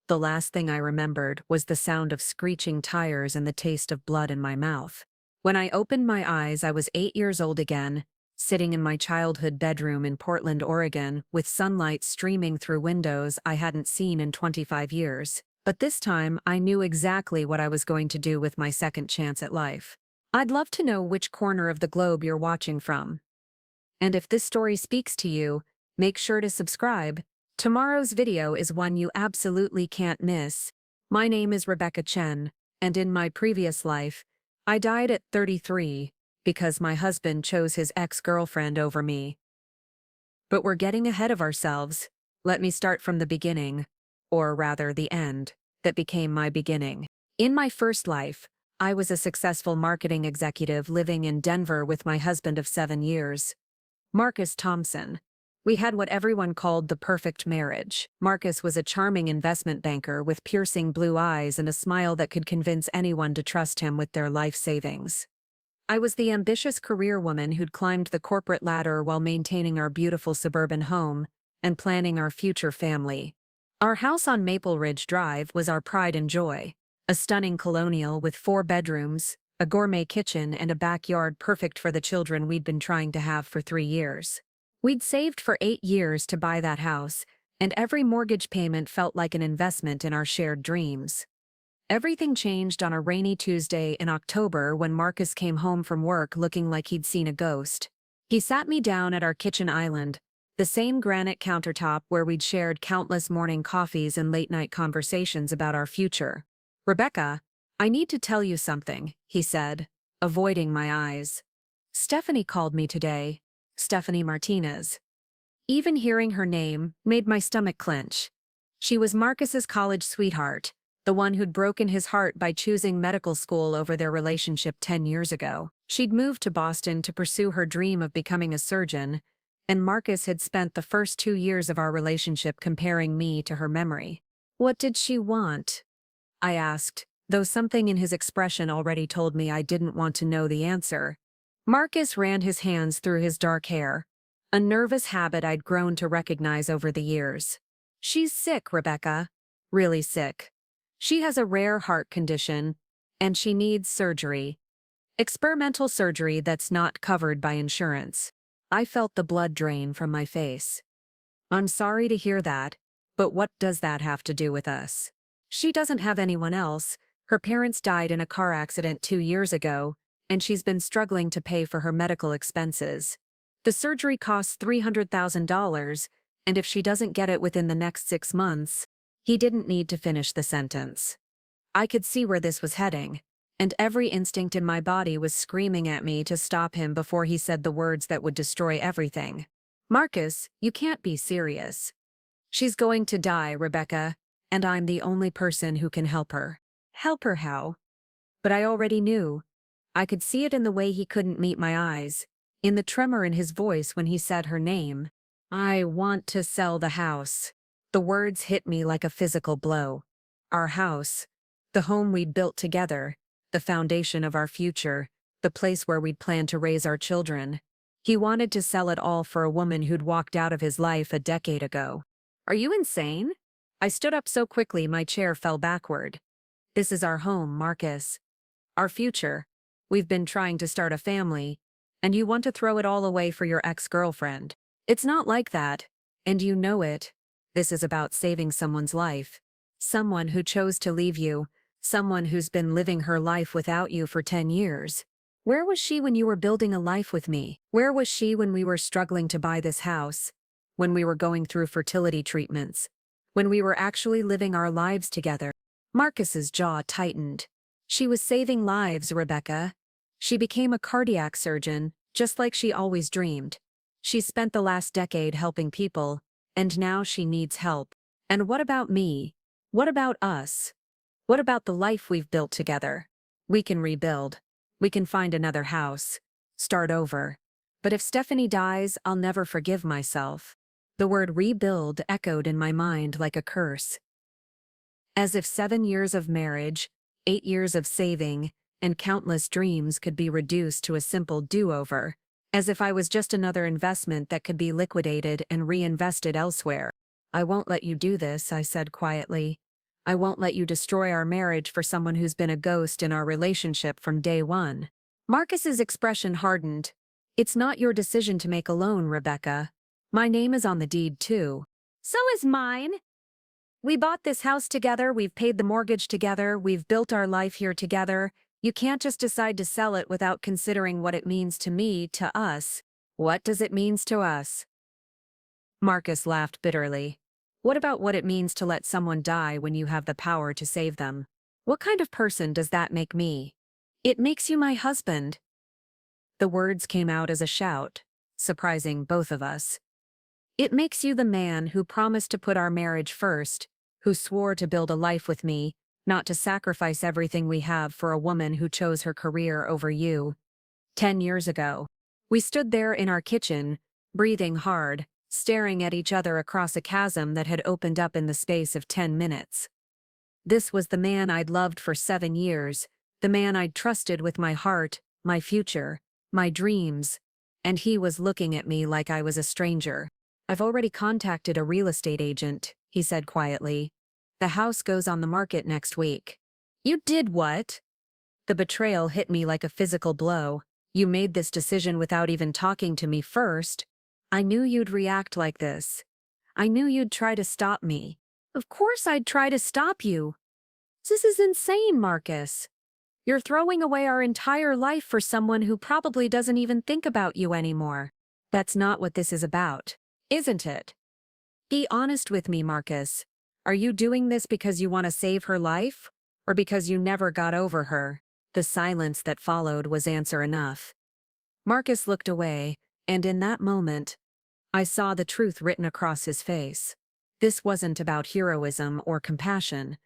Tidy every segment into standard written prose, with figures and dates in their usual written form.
The last thing I remembered was the sound of screeching tires and the taste of blood in my mouth. When I opened my eyes, I was 8 years old again, sitting in my childhood bedroom in Portland, Oregon, with sunlight streaming through windows I hadn't seen in 25 years. But this time, I knew exactly what I was going to do with my second chance at life. I'd love to know which corner of the globe you're watching from. And if this story speaks to you, make sure to subscribe. Tomorrow's video is one you absolutely can't miss. My name is Rebecca Chen, and in my previous life, I died at 33 because my husband chose his ex-girlfriend over me. But we're getting ahead of ourselves. Let me start from the beginning, or rather the end, that became my beginning. In my first life, I was a successful marketing executive living in Denver with my husband of 7 years, Marcus Thompson. We had what everyone called the perfect marriage. Marcus was a charming investment banker with piercing blue eyes and a smile that could convince anyone to trust him with their life savings. I was the ambitious career woman who'd climbed the corporate ladder while maintaining our beautiful suburban home and planning our future family. Our house on Maple Ridge Drive was our pride and joy, a stunning colonial with 4 bedrooms, a gourmet kitchen, and a backyard perfect for the children we'd been trying to have for 3 years. We'd saved for 8 years to buy that house, and every mortgage payment felt like an investment in our shared dreams. Everything changed on a rainy Tuesday in October when Marcus came home from work looking like he'd seen a ghost. He sat me down at our kitchen island, the same granite countertop where we'd shared countless morning coffees and late-night conversations about our future. "Rebecca, I need to tell you something," he said, avoiding my eyes. "Stephanie called me today. Stephanie Martinez." Even hearing her name made my stomach clench. She was Marcus's college sweetheart, the one who'd broken his heart by choosing medical school over their relationship 10 years ago. She'd moved to Boston to pursue her dream of becoming a surgeon, and Marcus had spent the first 2 years of our relationship comparing me to her memory. "What did she want?" I asked, though something in his expression already told me I didn't want to know the answer. Marcus ran his hands through his dark hair, a nervous habit I'd grown to recognize over the years. "She's sick, Rebecca. Really sick. She has a rare heart condition, and she needs surgery. Experimental surgery that's not covered by insurance." I felt the blood drain from my face. "I'm sorry to hear that, but what does that have to do with us? She doesn't have anyone else. Her parents died in a car accident 2 years ago, and she's been struggling to pay for her medical expenses. The surgery costs $300,000, and if she doesn't get it within the next 6 months..." He didn't need to finish the sentence. I could see where this was heading, and every instinct in my body was screaming at me to stop him before he said the words that would destroy everything. "Marcus, you can't be serious. She's going to die, Rebecca, and I'm the only person who can help her." "Help her how?" But I already knew. I could see it in the way he couldn't meet my eyes, in the tremor in his voice when he said her name. "I want to sell the house." The words hit me like a physical blow. Our house, the home we'd built together, the foundation of our future, the place where we'd planned to raise our children. He wanted to sell it all for a woman who'd walked out of his life a decade ago. "Are you insane?" I stood up so quickly my chair fell backward. "This is our home, Marcus. Our future. We've been trying to start a family, and you want to throw it all away for your ex-girlfriend. It's not like that, and you know it. This is about saving someone's life. Someone who chose to leave you, someone who's been living her life without you for 10 years. Where was she when you were building a life with me? Where was she when we were struggling to buy this house? When we were going through fertility treatments? When we were actually living our lives together?" Marcus's jaw tightened. "She was saving lives, Rebecca. She became a cardiac surgeon, just like she always dreamed. She spent the last decade helping people, and now she needs help. And what about me? What about us? What about the life we've built together? We can rebuild. We can find another house. Start over. But if Stephanie dies, I'll never forgive myself." The word rebuild echoed in my mind like a curse. As if 7 years of marriage, 8 years of saving, and countless dreams could be reduced to a simple do-over. As if I was just another investment that could be liquidated and reinvested elsewhere. "I won't let you do this," I said quietly. I won't let you destroy our marriage for someone who's been a ghost in our relationship from day one. Marcus's expression hardened. It's not your decision to make alone, Rebecca. My name is on the deed too. So is mine. We bought this house together, we've paid the mortgage together, we've built our life here together. You can't just decide to sell it without considering what it means to me, to us. What does it mean to us? Marcus laughed bitterly. What about what it means to let someone die when you have the power to save them? What kind of person does that make me? It makes you my husband. The words came out as a shout, surprising both of us. It makes you the man who promised to put our marriage first, who swore to build a life with me, not to sacrifice everything we have for a woman who chose her career over you. 10 years ago. We stood there in our kitchen, breathing hard, staring at each other across a chasm that had opened up in the space of 10 minutes. This was the man I'd loved for 7 years, the man I'd trusted with my heart, my future, my dreams, and he was looking at me like I was a stranger. I've already contacted a real estate agent, he said quietly. The house goes on the market next week. You did what? The betrayal hit me like a physical blow. You made this decision without even talking to me first. I knew you'd react like this. I knew you'd try to stop me. Of course I'd try to stop you. This is insane, Marcus. You're throwing away our entire life for someone who probably doesn't even think about you anymore. That's not what this is about, isn't it? Be honest with me, Marcus. Are you doing this because you want to save her life? Or because you never got over her? The silence that followed was answer enough. Marcus looked away, and in that moment, I saw the truth written across his face. This wasn't about heroism or compassion.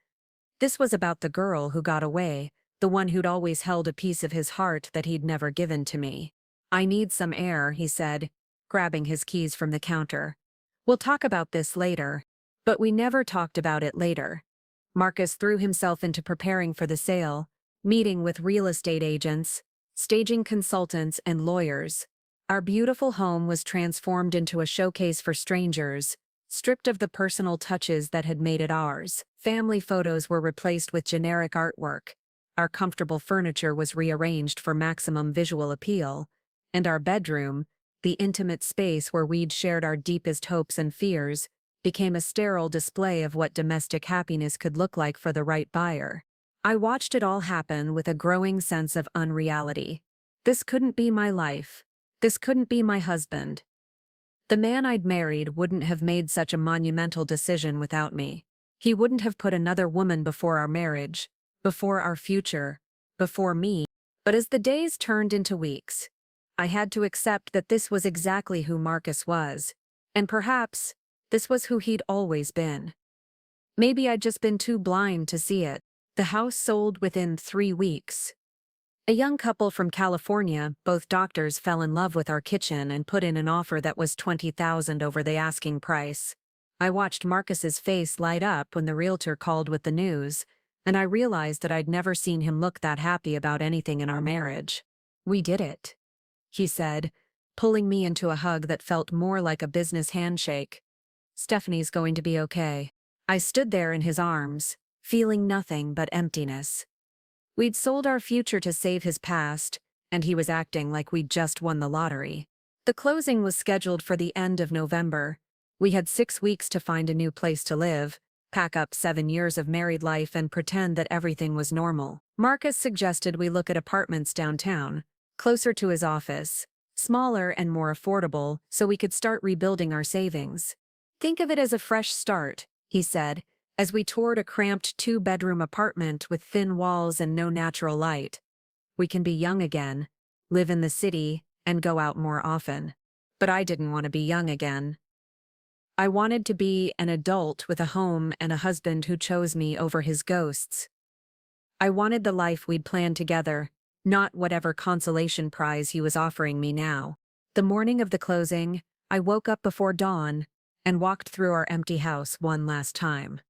This was about the girl who got away, the one who'd always held a piece of his heart that he'd never given to me. I need some air, he said, grabbing his keys from the counter. We'll talk about this later. But we never talked about it later. Marcus threw himself into preparing for the sale, meeting with real estate agents, staging consultants, and lawyers. Our beautiful home was transformed into a showcase for strangers, stripped of the personal touches that had made it ours. Family photos were replaced with generic artwork. Our comfortable furniture was rearranged for maximum visual appeal, and our bedroom, the intimate space where we'd shared our deepest hopes and fears, became a sterile display of what domestic happiness could look like for the right buyer. I watched it all happen with a growing sense of unreality. This couldn't be my life. This couldn't be my husband. The man I'd married wouldn't have made such a monumental decision without me. He wouldn't have put another woman before our marriage, before our future, before me. But as the days turned into weeks, I had to accept that this was exactly who Marcus was, and perhaps this was who he'd always been. Maybe I'd just been too blind to see it. The house sold within 3 weeks. A young couple from California, both doctors, fell in love with our kitchen and put in an offer that was $20,000 over the asking price. I watched Marcus's face light up when the realtor called with the news, and I realized that I'd never seen him look that happy about anything in our marriage. We did it, he said, pulling me into a hug that felt more like a business handshake. Stephanie's going to be okay. I stood there in his arms, feeling nothing but emptiness. We'd sold our future to save his past, and he was acting like we'd just won the lottery. The closing was scheduled for the end of November. We had 6 weeks to find a new place to live, pack up 7 years of married life, and pretend that everything was normal. Marcus suggested we look at apartments downtown, closer to his office, smaller and more affordable, so we could start rebuilding our savings. Think of it as a fresh start, he said, as we toured a cramped 2-bedroom apartment with thin walls and no natural light. We can be young again, live in the city, and go out more often. But I didn't want to be young again. I wanted to be an adult with a home and a husband who chose me over his ghosts. I wanted the life we'd planned together, not whatever consolation prize he was offering me now. The morning of the closing, I woke up before dawn and walked through our empty house one last time.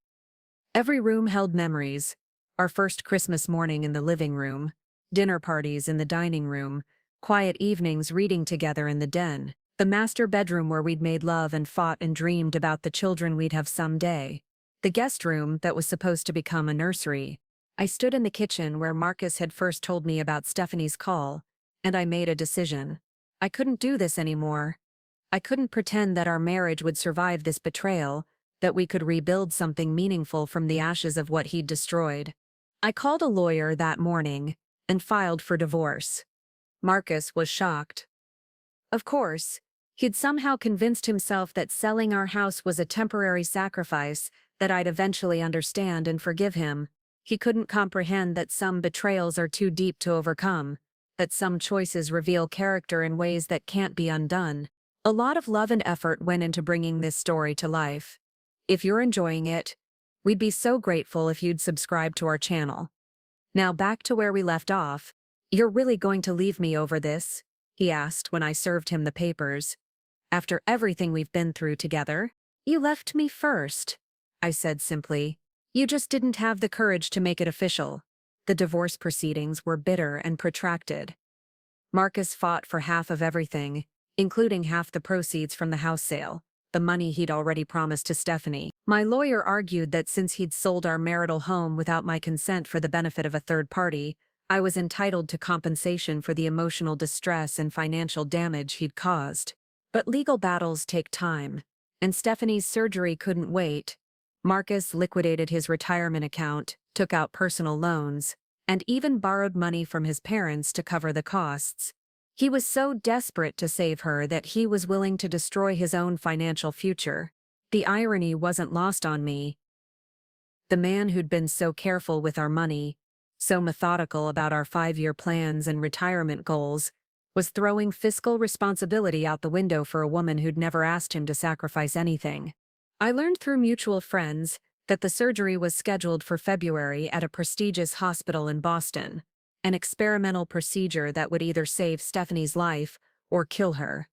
Every room held memories: our first Christmas morning in the living room, dinner parties in the dining room, quiet evenings reading together in the den, the master bedroom where we'd made love and fought and dreamed about the children we'd have someday. the guest room that was supposed to become a nursery. I stood in the kitchen where Marcus had first told me about Stephanie's call, and I made a decision. I couldn't do this anymore. I couldn't pretend that our marriage would survive this betrayal, that we could rebuild something meaningful from the ashes of what he'd destroyed. I called a lawyer that morning and filed for divorce. Marcus was shocked. Of course, he'd somehow convinced himself that selling our house was a temporary sacrifice, that I'd eventually understand and forgive him. He couldn't comprehend that some betrayals are too deep to overcome, that some choices reveal character in ways that can't be undone. A lot of love and effort went into bringing this story to life. If you're enjoying it, we'd be so grateful if you'd subscribe to our channel. Now back to where we left off. You're really going to leave me over this? He asked when I served him the papers. After everything we've been through together? You left me first, I said simply. You just didn't have the courage to make it official. The divorce proceedings were bitter and protracted. Marcus fought for half of everything, including half the proceeds from the house sale, the money he'd already promised to Stephanie. My lawyer argued that since he'd sold our marital home without my consent for the benefit of a third party, I was entitled to compensation for the emotional distress and financial damage he'd caused. But legal battles take time, and Stephanie's surgery couldn't wait. Marcus liquidated his retirement account, took out personal loans, and even borrowed money from his parents to cover the costs. He was so desperate to save her that he was willing to destroy his own financial future. The irony wasn't lost on me. The man who'd been so careful with our money, so methodical about our 5-year plans and retirement goals, was throwing fiscal responsibility out the window for a woman who'd never asked him to sacrifice anything. I learned through mutual friends that the surgery was scheduled for February at a prestigious hospital in Boston, an experimental procedure that would either save Stephanie's life or kill her.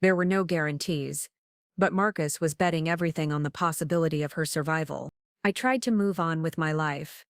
There were no guarantees, but Marcus was betting everything on the possibility of her survival. I tried to move on with my life.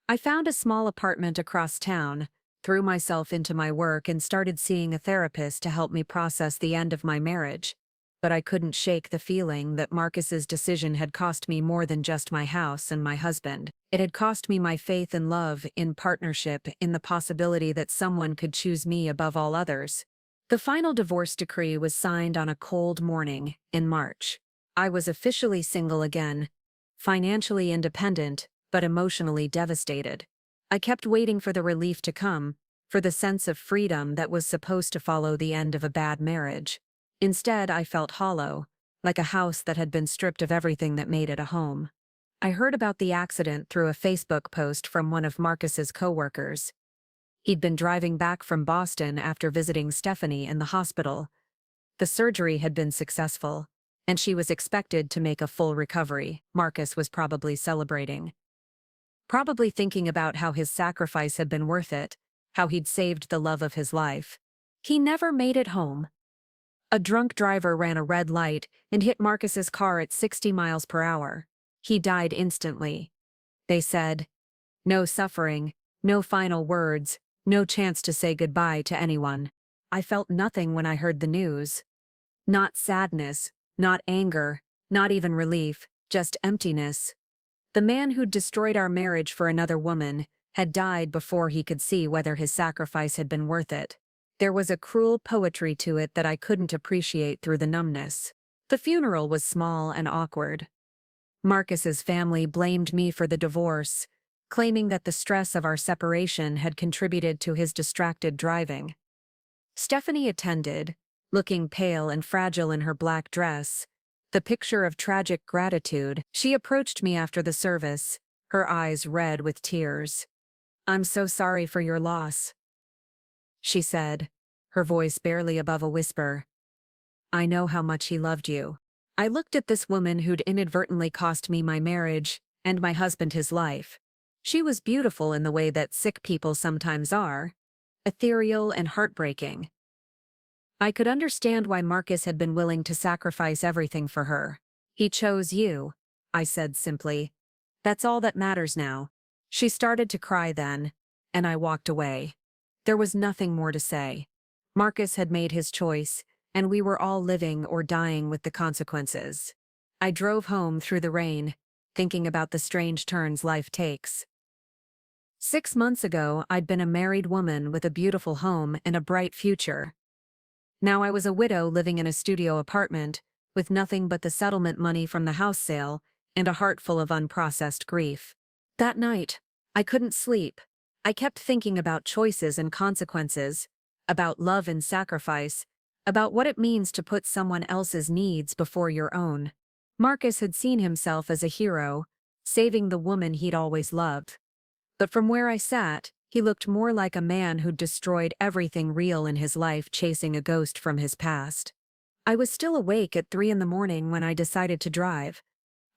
I found a small apartment across town, threw myself into my work and started seeing a therapist to help me process the end of my marriage. But I couldn't shake the feeling that Marcus's decision had cost me more than just my house and my husband. It had cost me my faith and love, in partnership, in the possibility that someone could choose me above all others. The final divorce decree was signed on a cold morning in March. I was officially single again, financially independent, but emotionally devastated. I kept waiting for the relief to come, for the sense of freedom that was supposed to follow the end of a bad marriage. Instead, I felt hollow, like a house that had been stripped of everything that made it a home. I heard about the accident through a Facebook post from one of Marcus's coworkers. He'd been driving back from Boston after visiting Stephanie in the hospital. The surgery had been successful, and she was expected to make a full recovery. Marcus was probably celebrating. Probably thinking about how his sacrifice had been worth it, how he'd saved the love of his life. He never made it home. A drunk driver ran a red light and hit Marcus's car at 60 miles per hour. He died instantly. They said, no suffering, no final words, no chance to say goodbye to anyone. I felt nothing when I heard the news. Not sadness, not anger, not even relief, just emptiness. The man who'd destroyed our marriage for another woman had died before he could see whether his sacrifice had been worth it. There was a cruel poetry to it that I couldn't appreciate through the numbness. The funeral was small and awkward. Marcus's family blamed me for the divorce, claiming that the stress of our separation had contributed to his distracted driving. Stephanie attended, looking pale and fragile in her black dress, the picture of tragic gratitude. She approached me after the service, her eyes red with tears. "I'm so sorry for your loss," she said, her voice barely above a whisper. "I know how much he loved you." I looked at this woman who'd inadvertently cost me my marriage, and my husband his life. She was beautiful in the way that sick people sometimes are, ethereal and heartbreaking. I could understand why Marcus had been willing to sacrifice everything for her. "He chose you," I said simply. "That's all that matters now." She started to cry then, and I walked away. There was nothing more to say. Marcus had made his choice, and we were all living or dying with the consequences. I drove home through the rain, thinking about the strange turns life takes. 6 months ago, I'd been a married woman with a beautiful home and a bright future. Now I was a widow living in a studio apartment, with nothing but the settlement money from the house sale and a heart full of unprocessed grief. That night, I couldn't sleep. I kept thinking about choices and consequences, about love and sacrifice, about what it means to put someone else's needs before your own. Marcus had seen himself as a hero, saving the woman he'd always loved. But from where I sat, he looked more like a man who'd destroyed everything real in his life chasing a ghost from his past. I was still awake at 3 in the morning when I decided to drive.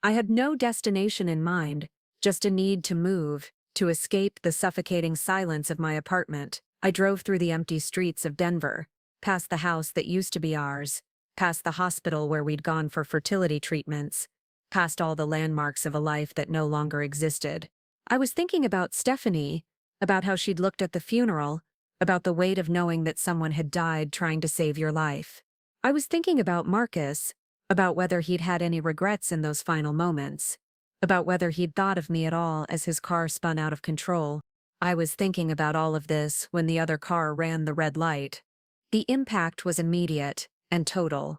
I had no destination in mind, just a need to move, to escape the suffocating silence of my apartment. I drove through the empty streets of Denver, past the house that used to be ours, past the hospital where we'd gone for fertility treatments, past all the landmarks of a life that no longer existed. I was thinking about Stephanie, about how she'd looked at the funeral, about the weight of knowing that someone had died trying to save your life. I was thinking about Marcus, about whether he'd had any regrets in those final moments, about whether he'd thought of me at all as his car spun out of control. I was thinking about all of this when the other car ran the red light. The impact was immediate and total.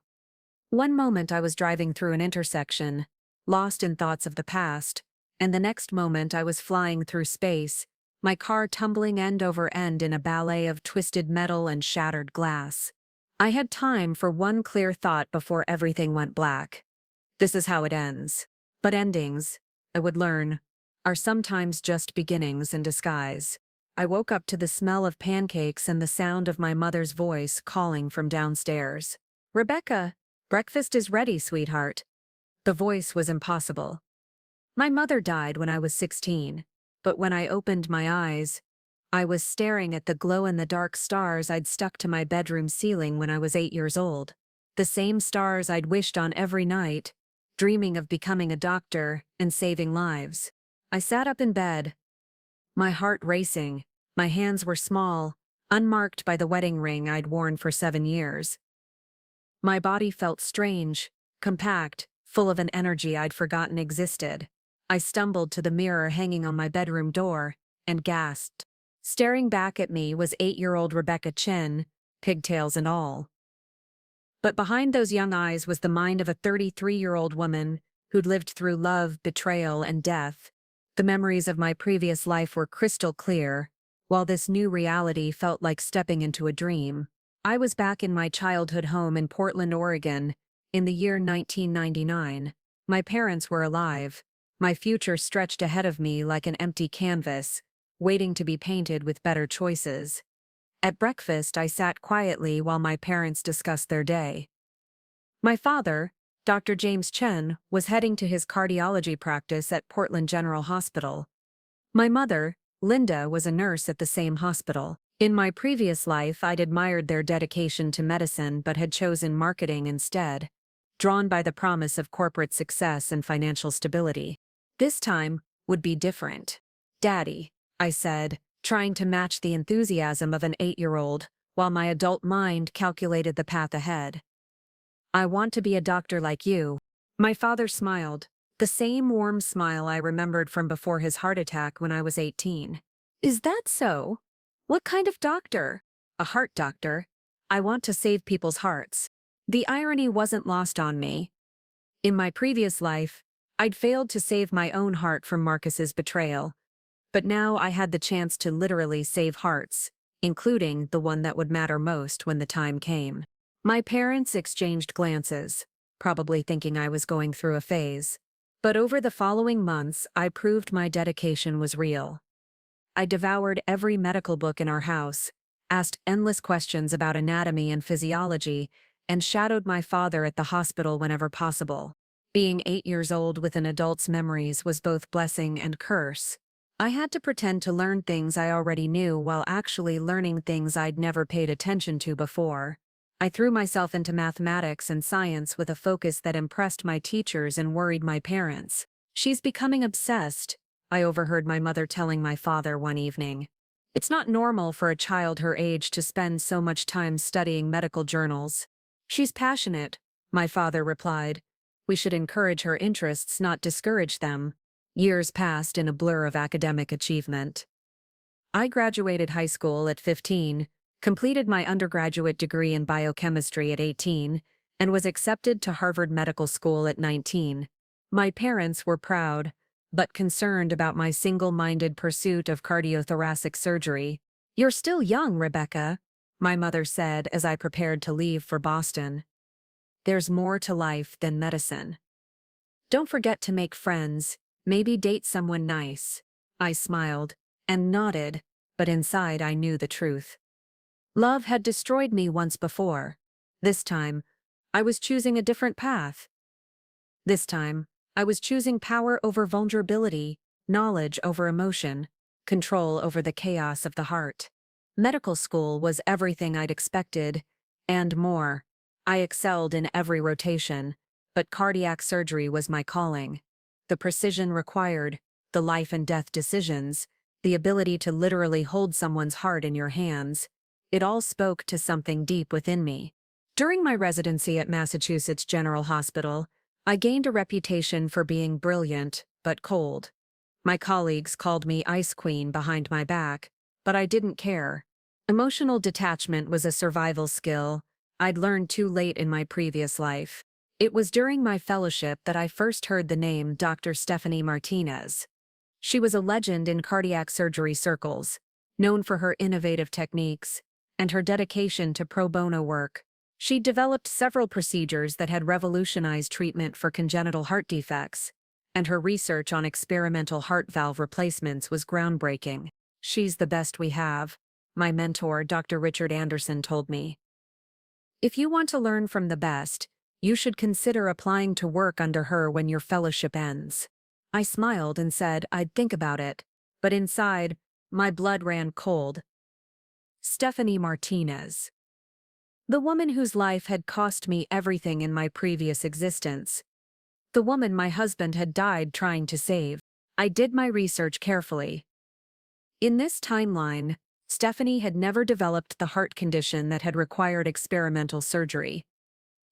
One moment I was driving through an intersection, lost in thoughts of the past, and the next moment I was flying through space, my car tumbling end over end in a ballet of twisted metal and shattered glass. I had time for one clear thought before everything went black. This is how it ends. But endings, I would learn, are sometimes just beginnings in disguise. I woke up to the smell of pancakes and the sound of my mother's voice calling from downstairs. "Rebecca, breakfast is ready, sweetheart." The voice was impossible. My mother died when I was 16, but when I opened my eyes, I was staring at the glow-in-the-dark stars I'd stuck to my bedroom ceiling when I was 8 years old. The same stars I'd wished on every night, dreaming of becoming a doctor and saving lives. I sat up in bed, my heart racing. My hands were small, unmarked by the wedding ring I'd worn for 7 years. My body felt strange, compact, full of an energy I'd forgotten existed. I stumbled to the mirror hanging on my bedroom door and gasped. Staring back at me was 8-year-old Rebecca Chen, pigtails and all. But behind those young eyes was the mind of a 33-year-old woman who'd lived through love, betrayal, and death. The memories of my previous life were crystal clear, while this new reality felt like stepping into a dream. I was back in my childhood home in Portland, Oregon, in the year 1999. My parents were alive. My future stretched ahead of me like an empty canvas, waiting to be painted with better choices. At breakfast, I sat quietly while my parents discussed their day. My father, Dr. James Chen, was heading to his cardiology practice at Portland General Hospital. My mother, Linda, was a nurse at the same hospital. In my previous life, I'd admired their dedication to medicine but had chosen marketing instead, drawn by the promise of corporate success and financial stability. This time would be different. "Daddy," I said, trying to match the enthusiasm of an 8-year-old, while my adult mind calculated the path ahead. "I want to be a doctor like you." My father smiled, the same warm smile I remembered from before his heart attack when I was 18. "Is that so? What kind of doctor?" "A heart doctor. I want to save people's hearts." The irony wasn't lost on me. In my previous life, I'd failed to save my own heart from Marcus's betrayal. But now I had the chance to literally save hearts, including the one that would matter most when the time came. My parents exchanged glances, probably thinking I was going through a phase. But over the following months, I proved my dedication was real. I devoured every medical book in our house, asked endless questions about anatomy and physiology, and shadowed my father at the hospital whenever possible. Being 8 years old with an adult's memories was both blessing and curse. I had to pretend to learn things I already knew while actually learning things I'd never paid attention to before. I threw myself into mathematics and science with a focus that impressed my teachers and worried my parents. "She's becoming obsessed," I overheard my mother telling my father one evening. "It's not normal for a child her age to spend so much time studying medical journals." "She's passionate," my father replied. We should encourage her interests, not discourage them. Years passed in a blur of academic achievement. I graduated high school at 15, completed my undergraduate degree in biochemistry at 18, and was accepted to Harvard Medical School at 19. My parents were proud, but concerned about my single-minded pursuit of cardiothoracic surgery. "You're still young, Rebecca," my mother said as I prepared to leave for Boston. "There's more to life than medicine. Don't forget to make friends, maybe date someone nice." I smiled and nodded, but inside I knew the truth. Love had destroyed me once before. This time, I was choosing a different path. This time, I was choosing power over vulnerability, knowledge over emotion, control over the chaos of the heart. Medical school was everything I'd expected, and more. I excelled in every rotation, but cardiac surgery was my calling. The precision required, the life and death decisions, the ability to literally hold someone's heart in your hands, it all spoke to something deep within me. During my residency at Massachusetts General Hospital, I gained a reputation for being brilliant, but cold. My colleagues called me Ice Queen behind my back, but I didn't care. Emotional detachment was a survival skill I'd learned too late in my previous life. It was during my fellowship that I first heard the name Dr. Stephanie Martinez. She was a legend in cardiac surgery circles, known for her innovative techniques and her dedication to pro bono work. She developed several procedures that had revolutionized treatment for congenital heart defects, and her research on experimental heart valve replacements was groundbreaking. "She's the best we have," my mentor, Dr. Richard Anderson, told me. "If you want to learn from the best, you should consider applying to work under her when your fellowship ends." I smiled and said I'd think about it, but inside, my blood ran cold. Stephanie Martinez. The woman whose life had cost me everything in my previous existence. The woman my husband had died trying to save. I did my research carefully. In this timeline, Stephanie had never developed the heart condition that had required experimental surgery.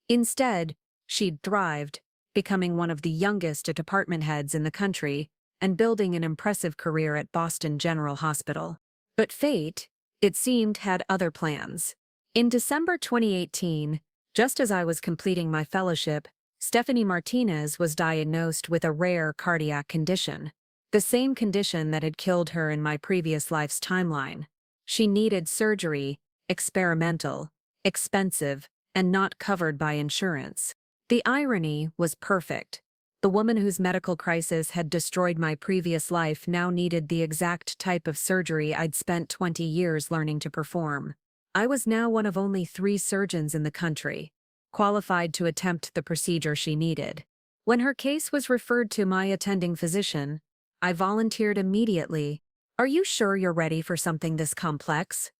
Instead, she'd thrived, becoming one of the youngest department heads in the country and building an impressive career at Boston General Hospital. But fate, it seemed, had other plans. In December 2018, just as I was completing my fellowship, Stephanie Martinez was diagnosed with a rare cardiac condition, the same condition that had killed her in my previous life's timeline. She needed surgery, experimental, expensive, and not covered by insurance. The irony was perfect. The woman whose medical crisis had destroyed my previous life now needed the exact type of surgery I'd spent 20 years learning to perform. I was now one of only 3 surgeons in the country, qualified to attempt the procedure she needed. When her case was referred to my attending physician, I volunteered immediately. "Are you sure you're ready for something this complex?"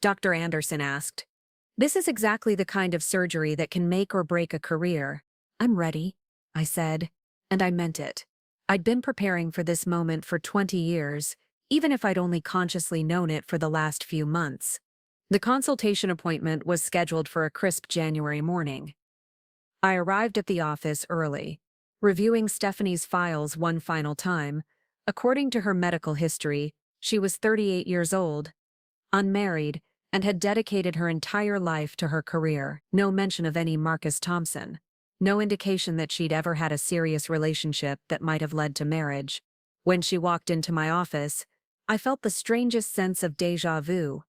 Dr. Anderson asked. "This is exactly the kind of surgery that can make or break a career." "I'm ready," I said, and I meant it. I'd been preparing for this moment for 20 years, even if I'd only consciously known it for the last few months. The consultation appointment was scheduled for a crisp January morning. I arrived at the office early, reviewing Stephanie's files one final time. According to her medical history, she was 38 years old, unmarried, and had dedicated her entire life to her career. No mention of any Marcus Thompson. No indication that she'd ever had a serious relationship that might have led to marriage. When she walked into my office, I felt the strangest sense of déjà vu.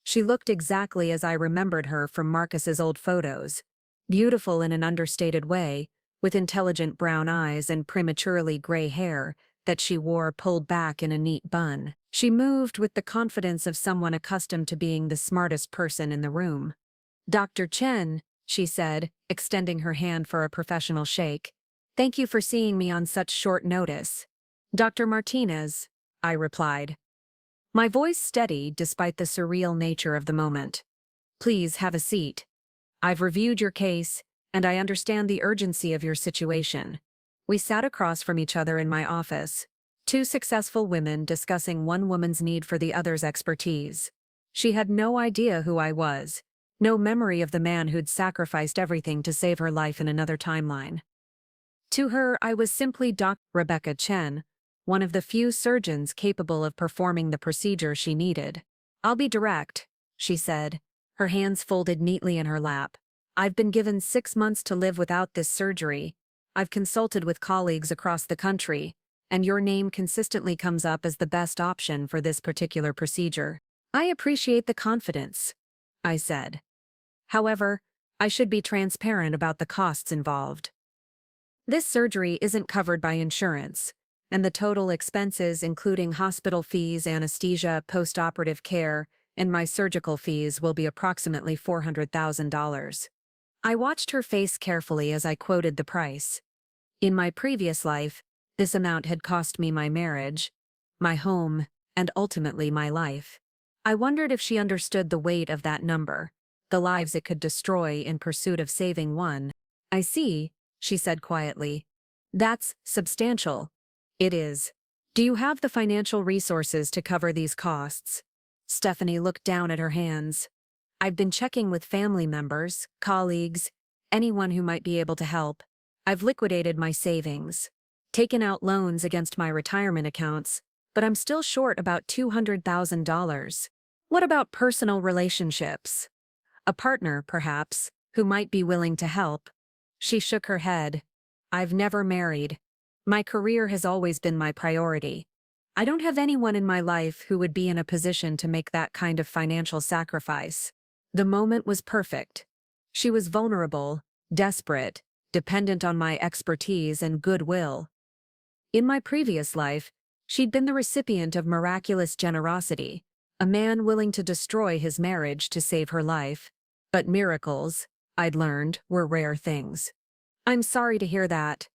She looked exactly as I remembered her from Marcus's old photos. Beautiful in an understated way, with intelligent brown eyes and prematurely gray hair that she wore pulled back in a neat bun. She moved with the confidence of someone accustomed to being the smartest person in the room. "Dr. Chen," she said, extending her hand for a professional shake. "Thank you for seeing me on such short notice." "Dr. Martinez," I replied, my voice steady despite the surreal nature of the moment. "Please have a seat. I've reviewed your case, and I understand the urgency of your situation." We sat across from each other in my office, 2 successful women discussing one woman's need for the other's expertise. She had no idea who I was, no memory of the man who'd sacrificed everything to save her life in another timeline. To her, I was simply Dr. Rebecca Chen, one of the few surgeons capable of performing the procedure she needed. "I'll be direct," she said, her hands folded neatly in her lap. "I've been given 6 months to live without this surgery. I've consulted with colleagues across the country, and your name consistently comes up as the best option for this particular procedure." "I appreciate the confidence," I said. "However, I should be transparent about the costs involved. This surgery isn't covered by insurance, and the total expenses, including hospital fees, anesthesia, post-operative care, and my surgical fees, will be approximately $400,000. I watched her face carefully as I quoted the price. In my previous life, this amount had cost me my marriage, my home, and ultimately my life. I wondered if she understood the weight of that number, the lives it could destroy in pursuit of saving one. "I see," she said quietly. "That's substantial." "It is. Do you have the financial resources to cover these costs?" Stephanie looked down at her hands. "I've been checking with family members, colleagues, anyone who might be able to help. I've liquidated my savings, taken out loans against my retirement accounts, but I'm still short about $200,000. What about personal relationships? A partner, perhaps, who might be willing to help?" She shook her head. "I've never married. My career has always been my priority. I don't have anyone in my life who would be in a position to make that kind of financial sacrifice." The moment was perfect. She was vulnerable, desperate, dependent on my expertise and goodwill. In my previous life, she'd been the recipient of miraculous generosity, a man willing to destroy his marriage to save her life. But miracles, I'd learned, were rare things. "I'm sorry to hear that,"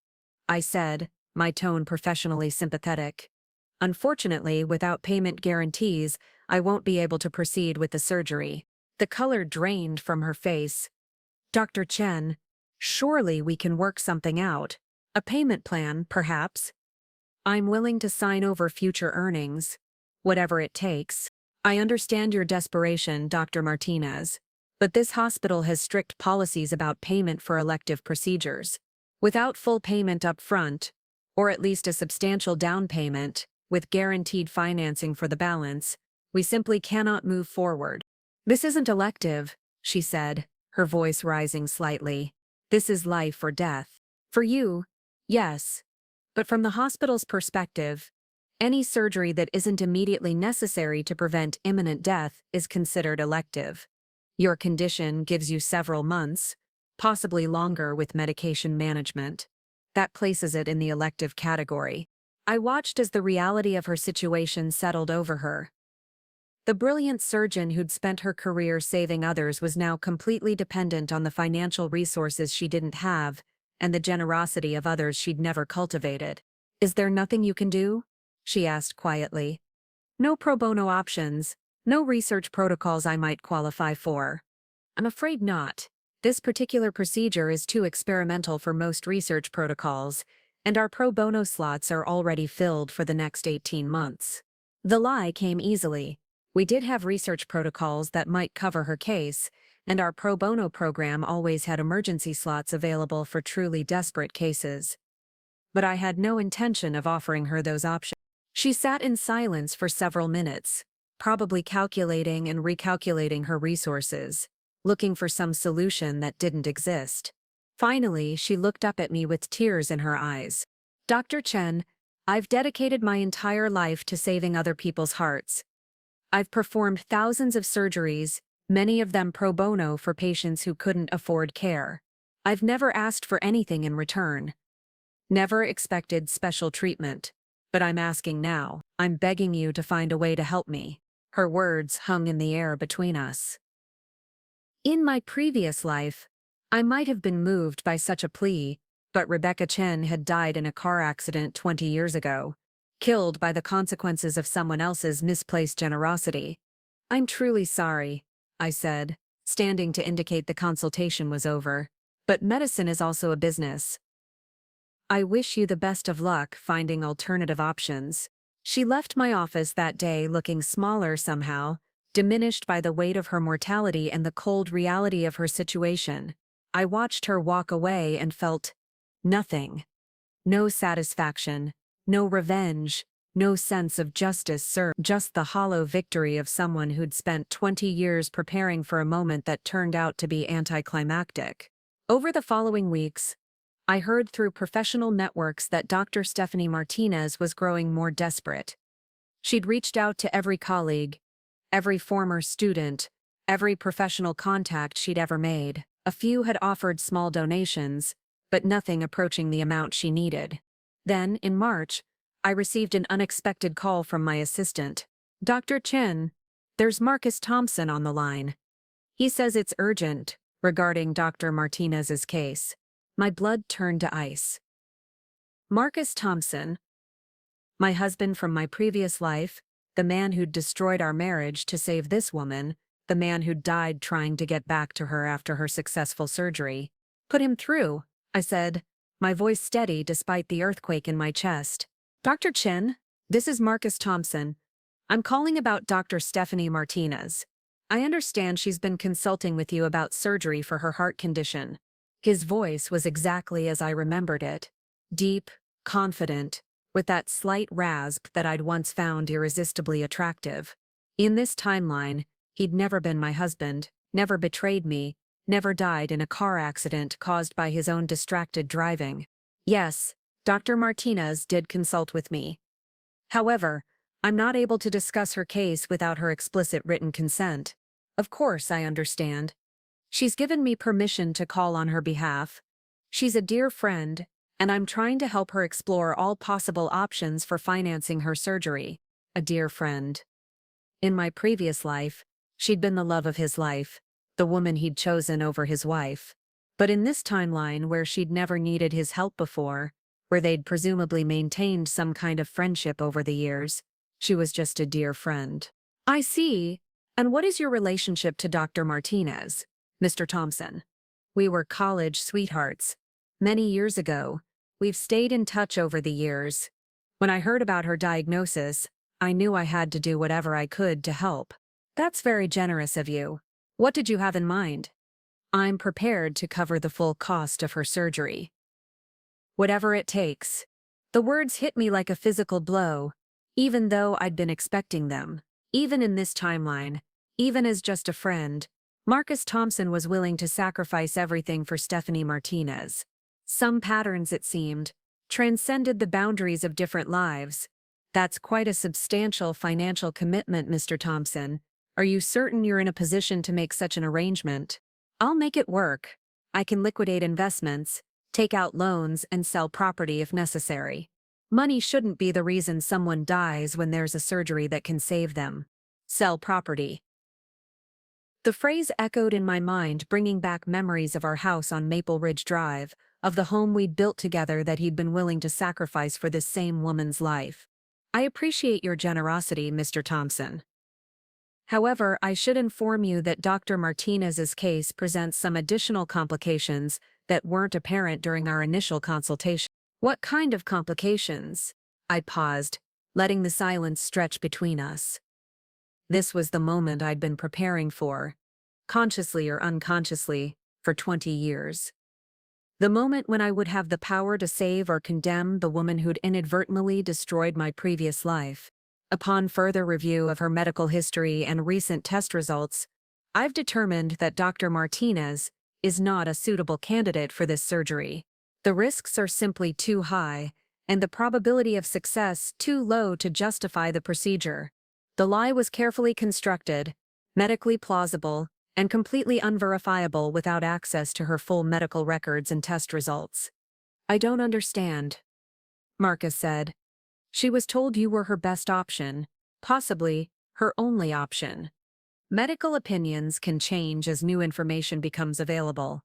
I said, my tone professionally sympathetic. "Unfortunately, without payment guarantees, I won't be able to proceed with the surgery." The color drained from her face. "Dr. Chen, surely we can work something out. A payment plan, perhaps?" "I'm willing to sign over future earnings, whatever it takes. I understand your desperation, Dr. Martinez, but this hospital has strict policies about payment for elective procedures. Without full payment up front, or at least a substantial down payment, with guaranteed financing for the balance, we simply cannot move forward." "This isn't elective," she said, her voice rising slightly. "This is life or death. For you, yes. But from the hospital's perspective, any surgery that isn't immediately necessary to prevent imminent death is considered elective. Your condition gives you several months, possibly longer with medication management. That places it in the elective category." I watched as the reality of her situation settled over her. The brilliant surgeon who'd spent her career saving others was now completely dependent on the financial resources she didn't have and the generosity of others she'd never cultivated. "Is there nothing you can do?" she asked quietly. "No pro bono options, no research protocols I might qualify for?" "I'm afraid not. This particular procedure is too experimental for most research protocols, and our pro bono slots are already filled for the next 18 months. The lie came easily. We did have research protocols that might cover her case, and our pro bono program always had emergency slots available for truly desperate cases. But I had no intention of offering her those options. She sat in silence for several minutes, probably calculating and recalculating her resources, looking for some solution that didn't exist. Finally, she looked up at me with tears in her eyes. "Dr. Chen, I've dedicated my entire life to saving other people's hearts. I've performed thousands of surgeries, many of them pro bono for patients who couldn't afford care. I've never asked for anything in return. Never expected special treatment. But I'm asking now. I'm begging you to find a way to help me." Her words hung in the air between us. In my previous life, I might have been moved by such a plea, but Rebecca Chen had died in a car accident 20 years ago, killed by the consequences of someone else's misplaced generosity. "I'm truly sorry," I said, standing to indicate the consultation was over. "But medicine is also a business. I wish you the best of luck finding alternative options." She left my office that day looking smaller somehow, diminished by the weight of her mortality and the cold reality of her situation. I watched her walk away and felt nothing. No satisfaction, no revenge, no sense of justice served, just the hollow victory of someone who'd spent 20 years preparing for a moment that turned out to be anticlimactic. Over the following weeks, I heard through professional networks that Dr. Stephanie Martinez was growing more desperate. She'd reached out to every colleague, every former student, every professional contact she'd ever made. A few had offered small donations, but nothing approaching the amount she needed. Then, in March, I received an unexpected call from my assistant. "Dr. Chen, there's Marcus Thompson on the line. He says it's urgent," regarding Dr. Martinez's case. My blood turned to ice. Marcus Thompson, my husband from my previous life, the man who'd destroyed our marriage to save this woman, the man who'd died trying to get back to her after her successful surgery. "Put him through," I said, my voice steady despite the earthquake in my chest. "Dr. Chen, this is Marcus Thompson. I'm calling about Dr. Stephanie Martinez. I understand she's been consulting with you about surgery for her heart condition." His voice was exactly as I remembered it. Deep, confident, with that slight rasp that I'd once found irresistibly attractive. In this timeline, he'd never been my husband, never betrayed me, never died in a car accident caused by his own distracted driving. Yes, Dr. Martinez did consult with me. However, I'm not able to discuss her case without her explicit written consent. Of course, I understand. She's given me permission to call on her behalf. She's a dear friend, and I'm trying to help her explore all possible options for financing her surgery. A dear friend. In my previous life, she'd been the love of his life, the woman he'd chosen over his wife. But in this timeline where she'd never needed his help before, where they'd presumably maintained some kind of friendship over the years, she was just a dear friend. "I see. And what is your relationship to Dr. Martinez, Mr. Thompson?" "We were college sweethearts. Many years ago. We've stayed in touch over the years. When I heard about her diagnosis, I knew I had to do whatever I could to help." "That's very generous of you. What did you have in mind?" "I'm prepared to cover the full cost of her surgery. Whatever it takes." The words hit me like a physical blow, even though I'd been expecting them. Even in this timeline, even as just a friend, Marcus Thompson was willing to sacrifice everything for Stephanie Martinez. Some patterns, it seemed, transcended the boundaries of different lives. "That's quite a substantial financial commitment, Mr. Thompson. Are you certain you're in a position to make such an arrangement?" "I'll make it work. I can liquidate investments, take out loans, and sell property if necessary. Money shouldn't be the reason someone dies when there's a surgery that can save them." Sell property. The phrase echoed in my mind, bringing back memories of our house on Maple Ridge Drive, of the home we'd built together that he'd been willing to sacrifice for this same woman's life. "I appreciate your generosity, Mr. Thompson. However, I should inform you that Dr. Martinez's case presents some additional complications that weren't apparent during our initial consultation." "What kind of complications?" I paused, letting the silence stretch between us. This was the moment I'd been preparing for, consciously or unconsciously, for 20 years. The moment when I would have the power to save or condemn the woman who'd inadvertently destroyed my previous life. Upon further review of her medical history and recent test results, I've determined that Dr. Martinez is not a suitable candidate for this surgery. The risks are simply too high, and the probability of success too low to justify the procedure. The lie was carefully constructed, medically plausible, and completely unverifiable without access to her full medical records and test results. "I don't understand," Marcus said. "She was told you were her best option, possibly her only option. Medical opinions can change as new information becomes available."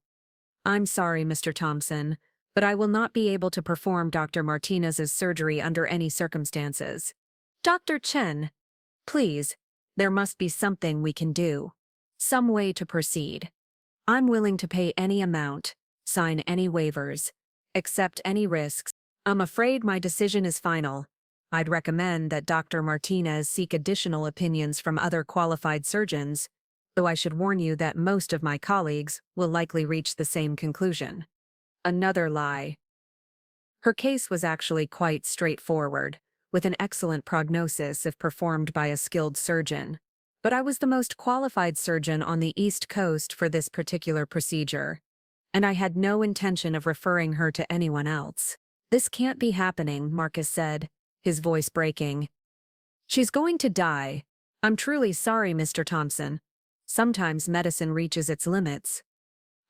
"I'm sorry, Mr. Thompson, but I will not be able to perform Dr. Martinez's surgery under any circumstances." "Dr. Chen, please, there must be something we can do. Some way to proceed. I'm willing to pay any amount, sign any waivers, accept any risks. I'm afraid my decision is final. I'd recommend that Dr. Martinez seek additional opinions from other qualified surgeons, though I should warn you that most of my colleagues will likely reach the same conclusion." Another lie. Her case was actually quite straightforward, with an excellent prognosis if performed by a skilled surgeon. But I was the most qualified surgeon on the East Coast for this particular procedure, and I had no intention of referring her to anyone else. "This can't be happening," Marcus said, his voice breaking. "She's going to die. I'm truly sorry, Mr. Thompson. Sometimes medicine reaches its limits.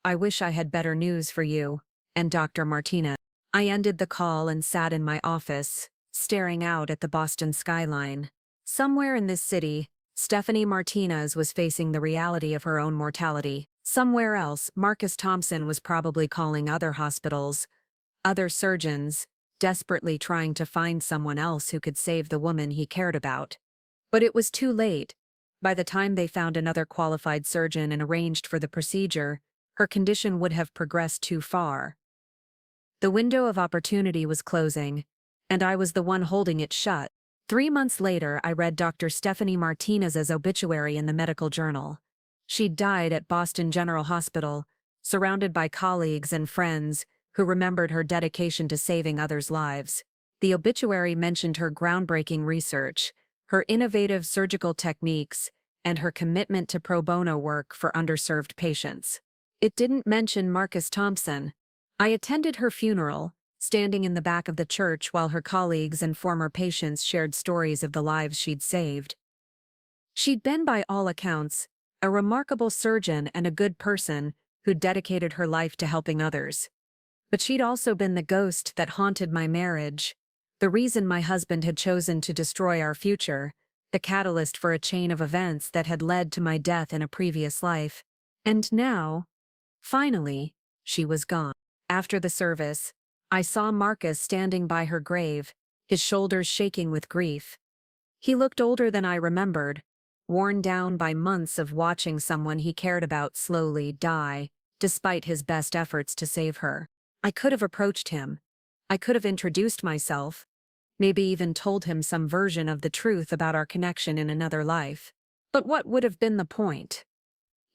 I wish I had better news for you and Dr. Martinez." I ended the call and sat in my office, staring out at the Boston skyline. Somewhere in this city, Stephanie Martinez was facing the reality of her own mortality. Somewhere else, Marcus Thompson was probably calling other hospitals, other surgeons, desperately trying to find someone else who could save the woman he cared about. But it was too late. By the time they found another qualified surgeon and arranged for the procedure, her condition would have progressed too far. The window of opportunity was closing, and I was the one holding it shut. 3 months later, I read Dr. Stephanie Martinez's obituary in the medical journal. She'd died at Boston General Hospital, surrounded by colleagues and friends who remembered her dedication to saving others' lives. The obituary mentioned her groundbreaking research, her innovative surgical techniques, and her commitment to pro bono work for underserved patients. It didn't mention Marcus Thompson. I attended her funeral, standing in the back of the church while her colleagues and former patients shared stories of the lives she'd saved. She'd been, by all accounts, a remarkable surgeon and a good person who'd dedicated her life to helping others. But she'd also been the ghost that haunted my marriage, the reason my husband had chosen to destroy our future, the catalyst for a chain of events that had led to my death in a previous life. And now, finally, she was gone. After the service, I saw Marcus standing by her grave, his shoulders shaking with grief. He looked older than I remembered, worn down by months of watching someone he cared about slowly die, despite his best efforts to save her. I could have approached him. I could have introduced myself, maybe even told him some version of the truth about our connection in another life. But what would have been the point?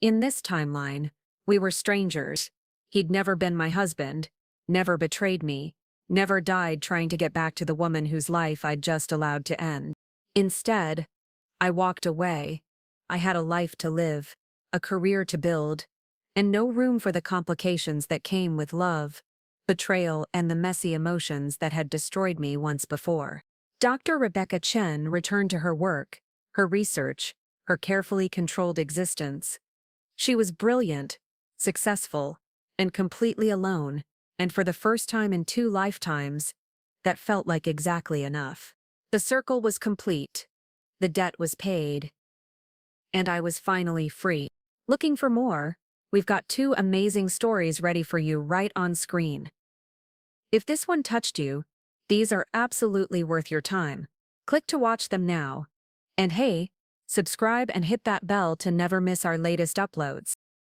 In this timeline, we were strangers. He'd never been my husband, never betrayed me, never died trying to get back to the woman whose life I'd just allowed to end. Instead, I walked away. I had a life to live, a career to build, and no room for the complications that came with love, betrayal, and the messy emotions that had destroyed me once before. Dr. Rebecca Chen returned to her work, her research, her carefully controlled existence. She was brilliant, successful, and completely alone, and for the first time in 2 lifetimes, that felt like exactly enough. The circle was complete, the debt was paid, and I was finally free. Looking for more? We've got 2 amazing stories ready for you right on screen. If this one touched you, these are absolutely worth your time. Click to watch them now. And hey, subscribe and hit that bell to never miss our latest uploads.